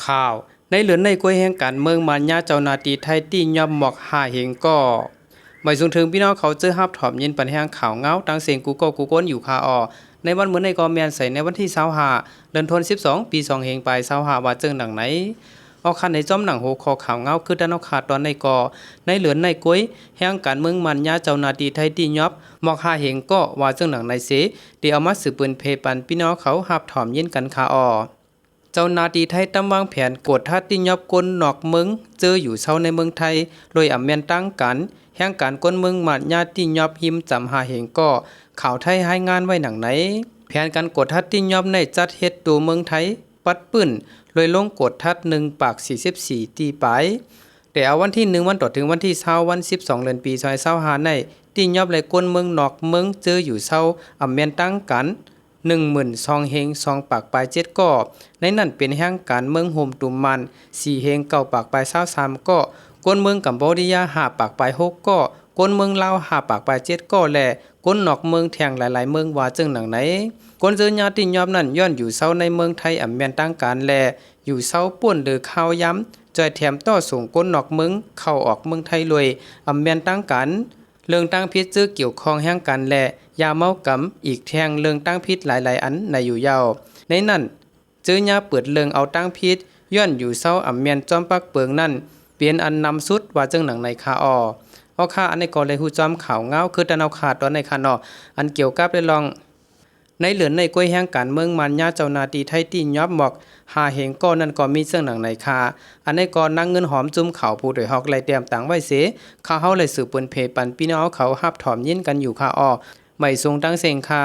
ข่าวในเหลือนในกวยแห่งการเมืองมันญาเจ้าหน้าที่ไทยที่ยอมหมอกหาเหงก็ไม่สูงถึงพี่น้องเขาเจอฮับถอมยินปัญหาข่าวเงาตังเสียงกูก็กูก้นอยู่คาออในวันเหมือนในกอแมนใส่ในวันที่25เดือนธันวาคม12ปี2เฮงไป25ว่าเจิงหนังไหนเอาคันในจอมหนังโหคอข่าวเงาคือด้านเอาขาดตอนในกอในเหลือนในกวยแห่งการเมืองมันญาเจ้าหน้าที่ไทยที่ยอบหมอกหาเหงก็ว่าเจิงหนังในเสเดี๋ยวเอามาสืบปืนเพปันพี่น้องเขาฮับถอมยินกันคาออเจ้าหน้าที่ไทยตั้งวางแผนกดทัดที่ยอบกลนอกเมืองเจออยู่เช้าในเมืองไทยโดยอำแมนตั้งกันแห่งการก้นเมืองหมัดญาติที่ยอบหิมจำหาเหงก็ข่าวไทยให้งานไว้หนังไหนแผนการกดทัดที่ยอบในจัดเฮ็ดตัวเมืองไทยปัดปื้นโดยลงกดทัด1ปาก44ตีไปแต่เอาวันที่1วันต่อถึงวันที่20วัน12เดือนปี2025ในที่ยอบและก้นเมืองนอกเมืองเจออยู่เช้าอำแมนตั้งกัน12,000เฮง2ปากปลาย7ก็ในนั้นเป็นแห่งการเมืองโฮมตุมมัน4เฮง9ปากปลาย23ก็ก้นเมืองกัมพูชา5ปากปลาย6ก็ก้นเมืองลาว5ปากปลาย7ก็และก้นนอกเมืองแทงหลายๆเมืองว่าจึงหนังไหนก้นเจอญาติยอมนั้นย้อนอยู่เซาในเมืองไทยอำแม่นตั้งการแลอยู่เซาป่วนหรือข้าวย้ำจอยแถมต่อส่งก้นนอกเมืองเข้าออกเมืองไทยรวยอำแม่นตั้งกันเรื่องตั้งพิษซื้อเกี่ยวข้องแห่งกันและยาเมากำอีกแทงเรื่องตั้งพิษหลายๆอันในอยู่ยาวในนั้นเจอยาเปิดเรื่องเอาตั้งพิษย้อนอยู่เศร้าอำเมียนจอมปักเปิงนั่นเปลี่ยนอันนำสุดว่าจังหนังในคาอเอาค่าอันในก่อเลยฮู้จอมข่าวเงาคือตะเอาขาดตอนในคานออันเกี่ยวกับได้ลองในเหลือนในกล้วยแห่งการเมืองมันญาเจ้าหน้าที่ไทยที่ยอบหมอกหาเหงก็นั่นก็มีเรื่องหนังในคาอันในก่อนั่งเงินหอมจุ่มข่าวผู้โดยฮอกไล่เตรียมต่างไว้เสข้าเฮาเลยสืบเปิ้นเพปันพี่น้องเขาฮับถอมยินกันอยู่คาไม่ทรงตั้งเสียงค่ะ